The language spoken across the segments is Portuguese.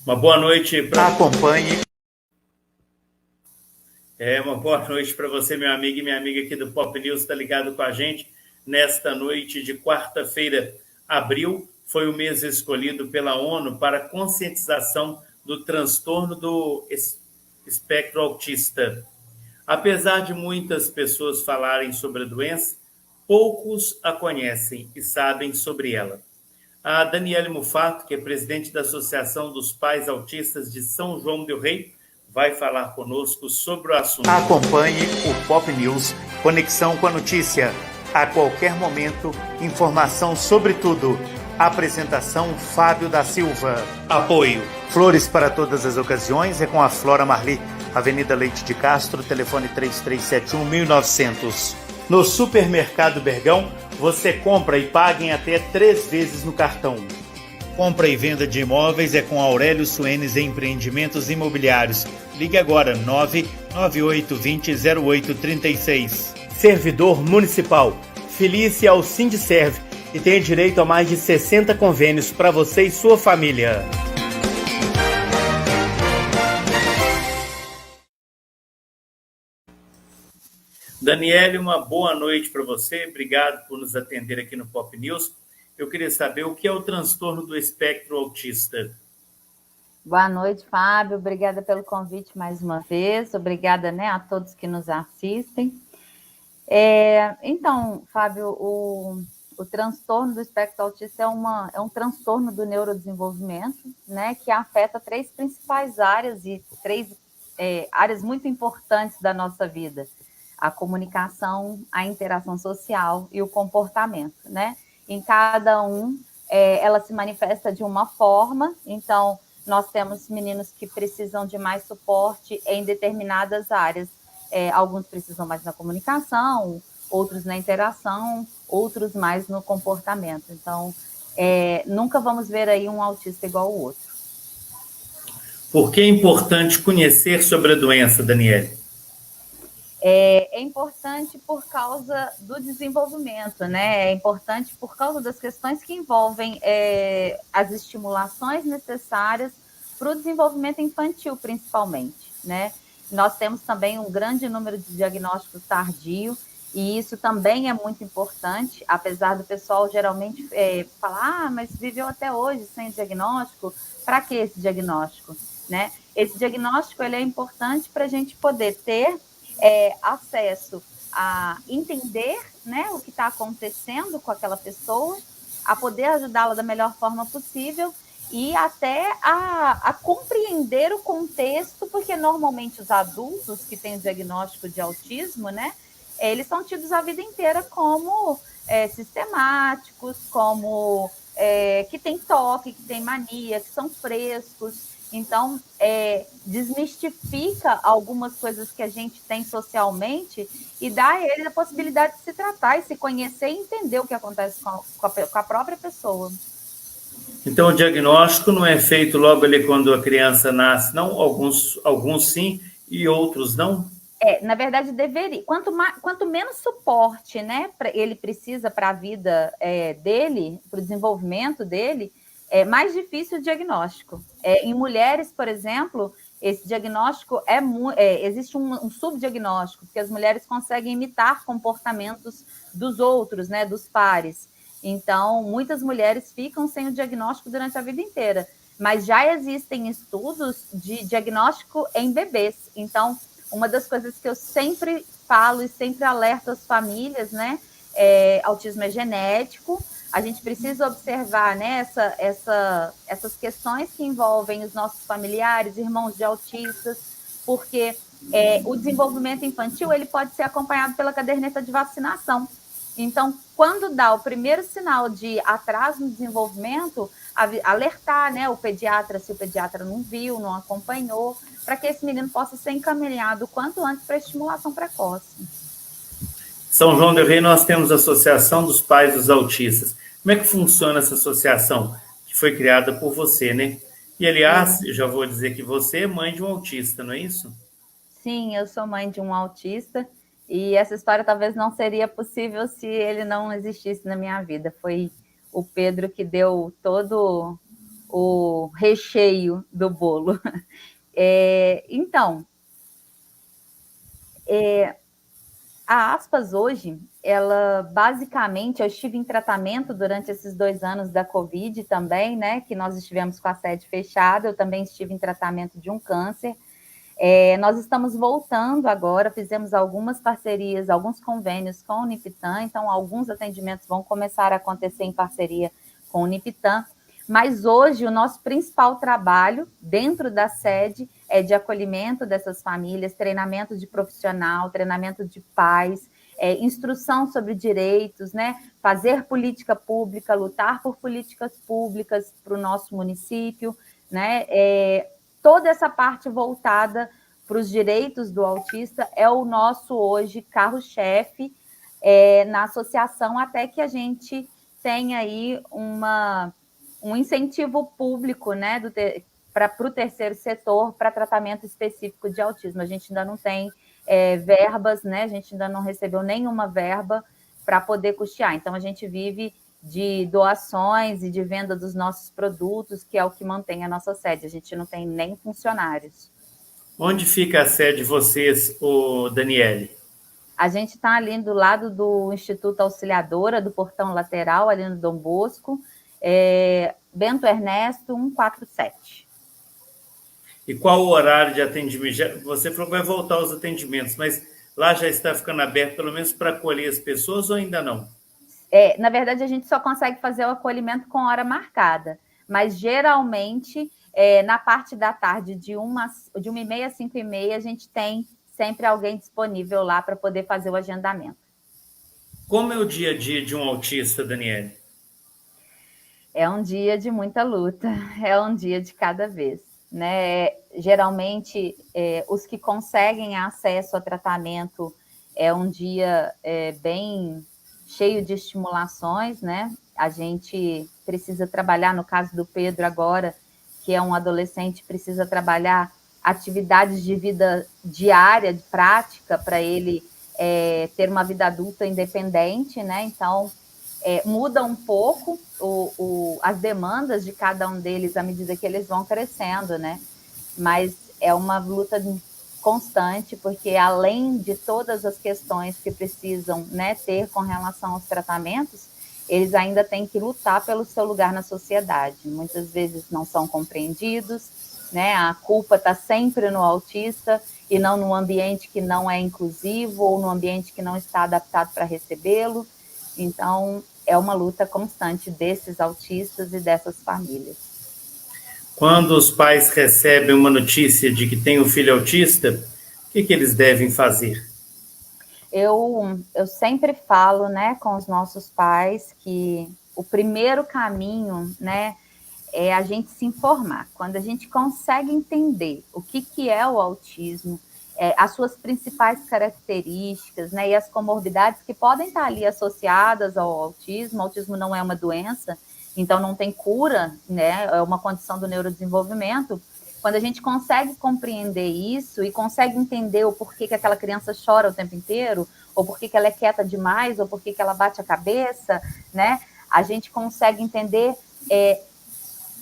Uma boa noite para Acompanhe. uma boa noite para você, meu amigo e minha amiga aqui do Pop News, está ligado com a gente nesta noite de quarta-feira. Abril foi o mês escolhido pela ONU para conscientização do transtorno do espectro autista. Apesar de muitas pessoas falarem sobre a doença, poucos a conhecem e sabem sobre ela. A Daniele Mufato, que é presidente da Associação dos Pais Autistas de São João del Rei, vai falar conosco sobre o assunto. Acompanhe o Pop News, conexão com a notícia. A qualquer momento, informação sobre tudo. Apresentação Fábio da Silva. Apoio. Flores para todas as ocasiões é com a Flora Marli, Avenida Leite de Castro, telefone 3371-1900. No Supermercado Bergão, você compra e paga em até 3 vezes no cartão. Compra e venda de imóveis é com Aurélio Suenes Empreendimentos Imobiliários. Ligue agora 998200836. Servidor Municipal. Filie-se ao Sindiserve e tenha direito a mais de 60 convênios para você e sua família. Daniele, uma boa noite para você. Obrigado por nos atender aqui no Pop News. Eu queria saber o que é o transtorno do espectro autista. Boa noite, Fábio. Obrigada pelo convite mais uma vez. Obrigada, a todos que nos assistem. Então, Fábio, o transtorno do espectro autista é um transtorno do neurodesenvolvimento, que afeta 3 principais áreas e 3 áreas muito importantes da nossa vida: a comunicação, a interação social e o comportamento, Em cada um, ela se manifesta de uma forma. Então, nós temos meninos que precisam de mais suporte em determinadas áreas. Alguns precisam mais na comunicação, outros na interação, outros mais no comportamento. Então, nunca vamos ver aí um autista igual ao outro. Por que é importante conhecer sobre a doença, Daniele? É importante por causa do desenvolvimento, É importante por causa das questões que envolvem as estimulações necessárias para o desenvolvimento infantil, principalmente, Nós temos também um grande número de diagnósticos tardios, e isso também é muito importante, apesar do pessoal geralmente falar, mas viveu até hoje sem diagnóstico. Para que esse diagnóstico, Esse diagnóstico ele é importante para a gente poder ter acesso a entender, o que está acontecendo com aquela pessoa, a poder ajudá-la da melhor forma possível e até a compreender o contexto, porque normalmente os adultos que têm o diagnóstico de autismo, eles são tidos a vida inteira como sistemáticos, como que tem toque, que tem mania, que são frescos. Então, desmistifica algumas coisas que a gente tem socialmente e dá a ele a possibilidade de se tratar e se conhecer e entender o que acontece com a própria pessoa. Então, o diagnóstico não é feito logo ali quando a criança nasce, não? Alguns sim e outros não? Na verdade, deveria. Quanto menos suporte, ele precisa para a vida dele, para o desenvolvimento dele, é mais difícil o diagnóstico. Em mulheres, por exemplo, esse diagnóstico existe um subdiagnóstico, porque as mulheres conseguem imitar comportamentos dos outros, dos pares. Então, muitas mulheres ficam sem o diagnóstico durante a vida inteira, mas já existem estudos de diagnóstico em bebês. Então, uma das coisas que eu sempre falo e sempre alerto as famílias, autismo é genético. A gente precisa observar essas questões que envolvem os nossos familiares, irmãos de autistas, porque o desenvolvimento infantil ele pode ser acompanhado pela caderneta de vacinação. Então, quando dá o primeiro sinal de atraso no desenvolvimento, alertar o pediatra, se o pediatra não viu, não acompanhou, para que esse menino possa ser encaminhado o quanto antes para a estimulação precoce. São João del Rei, nós temos a Associação dos Pais dos Autistas. Como é que funciona essa associação? Que foi criada por você, né? E, aliás, eu já vou dizer que você é mãe de um autista, não é isso? Sim, eu sou mãe de um autista. E essa história talvez não seria possível se ele não existisse na minha vida. Foi o Pedro que deu todo o recheio do bolo. Então, a Aspas hoje, ela basicamente, eu estive em tratamento durante esses 2 anos da Covid também, né, que nós estivemos com a sede fechada, eu também estive em tratamento de um câncer. Nós estamos voltando agora, fizemos algumas parcerias, alguns convênios com o Unipitã, então alguns atendimentos vão começar a acontecer em parceria com o Unipitã, mas hoje o nosso principal trabalho dentro da sede é de acolhimento dessas famílias, treinamento de profissional, treinamento de pais, instrução sobre direitos, né? Fazer política pública, lutar por políticas públicas para o nosso município, né? Toda essa parte voltada para os direitos do autista é o nosso, hoje, carro-chefe na associação, até que a gente tenha aí um incentivo público, né, para o terceiro setor para tratamento específico de autismo. A gente ainda não tem verbas, né, a gente ainda não recebeu nenhuma verba para poder custear. Então, a gente vive de doações e de venda dos nossos produtos, que é o que mantém a nossa sede. A gente não tem nem funcionários. Onde fica a sede de vocês, Daniele? A gente está ali do lado do Instituto Auxiliadora, do portão lateral, ali no Dom Bosco, Bento Ernesto 147. E qual o horário de atendimento? Você falou que vai voltar aos atendimentos, mas lá já está ficando aberto, pelo menos para acolher as pessoas, ou ainda não? Na verdade, a gente só consegue fazer o acolhimento com hora marcada, mas geralmente, na parte da tarde, de 1h30 às 5h30, a gente tem sempre alguém disponível lá para poder fazer o agendamento. Como é o dia a dia de um autista, Daniele? É um dia de muita luta, é um dia de cada vez, né? Geralmente, os que conseguem acesso a tratamento é um dia bem cheio de estimulações, né? A gente precisa trabalhar, no caso do Pedro agora, que é um adolescente, precisa trabalhar atividades de vida diária, de prática, para ele ter uma vida adulta independente, né? Então, muda um pouco as demandas de cada um deles à medida que eles vão crescendo, né? Mas é uma luta constante, porque além de todas as questões que precisam, né, ter com relação aos tratamentos, eles ainda têm que lutar pelo seu lugar na sociedade. Muitas vezes não são compreendidos, né? A culpa está sempre no autista e não no ambiente que não é inclusivo ou no ambiente que não está adaptado para recebê-lo. Então, é uma luta constante desses autistas e dessas famílias. Quando os pais recebem uma notícia de que tem um filho autista, o que eles devem fazer? Eu sempre falo, né, com os nossos pais que o primeiro caminho, né, é a gente se informar. Quando a gente consegue entender o que é o autismo, as suas principais características, né, e as comorbidades que podem estar ali associadas ao autismo. O autismo não é uma doença, então não tem cura, né, é uma condição do neurodesenvolvimento. Quando a gente consegue compreender isso e consegue entender o porquê que aquela criança chora o tempo inteiro, ou porquê que ela é quieta demais, ou porquê que ela bate a cabeça, né, a gente consegue entender,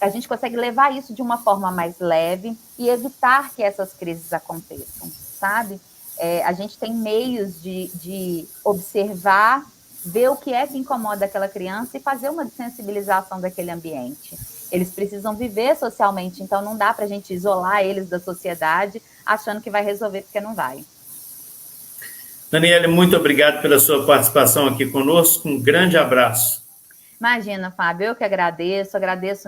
a gente consegue levar isso de uma forma mais leve e evitar que essas crises aconteçam, sabe? A gente tem meios de observar, ver o que é que incomoda aquela criança e fazer uma sensibilização daquele ambiente. Eles precisam viver socialmente, então não dá para a gente isolar eles da sociedade achando que vai resolver, porque não vai. Daniele, muito obrigado pela sua participação aqui conosco. Um grande abraço. Imagina, Fábio, eu que agradeço,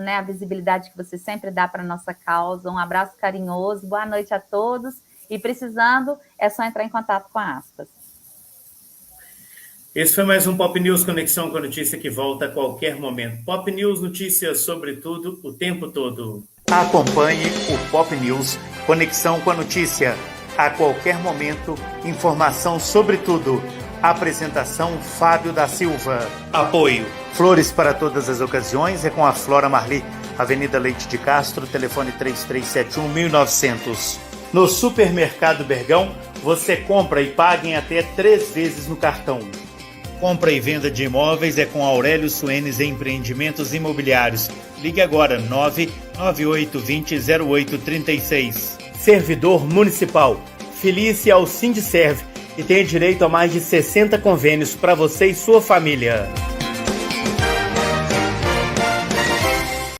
né, a visibilidade que você sempre dá para a nossa causa. Um abraço carinhoso, boa noite a todos. E precisando, é só entrar em contato com a Aspas. Esse foi mais um Pop News Conexão com a Notícia, que volta a qualquer momento. Pop News, notícias sobre tudo, o tempo todo. Acompanhe o Pop News Conexão com a Notícia. A qualquer momento, informação sobre tudo. Apresentação Fábio da Silva. Apoio Flores para todas as ocasiões é com a Flora Marli, Avenida Leite de Castro, telefone 3371-1900. No Supermercado Bergão, você compra e paga em até 3 vezes no cartão. Compra e venda de imóveis é com Aurélio Suenes Empreendimentos Imobiliários. Ligue agora 998200836. Servidor municipal. Filie-se ao Sindiserve e tenha direito a mais de 60 convênios para você e sua família.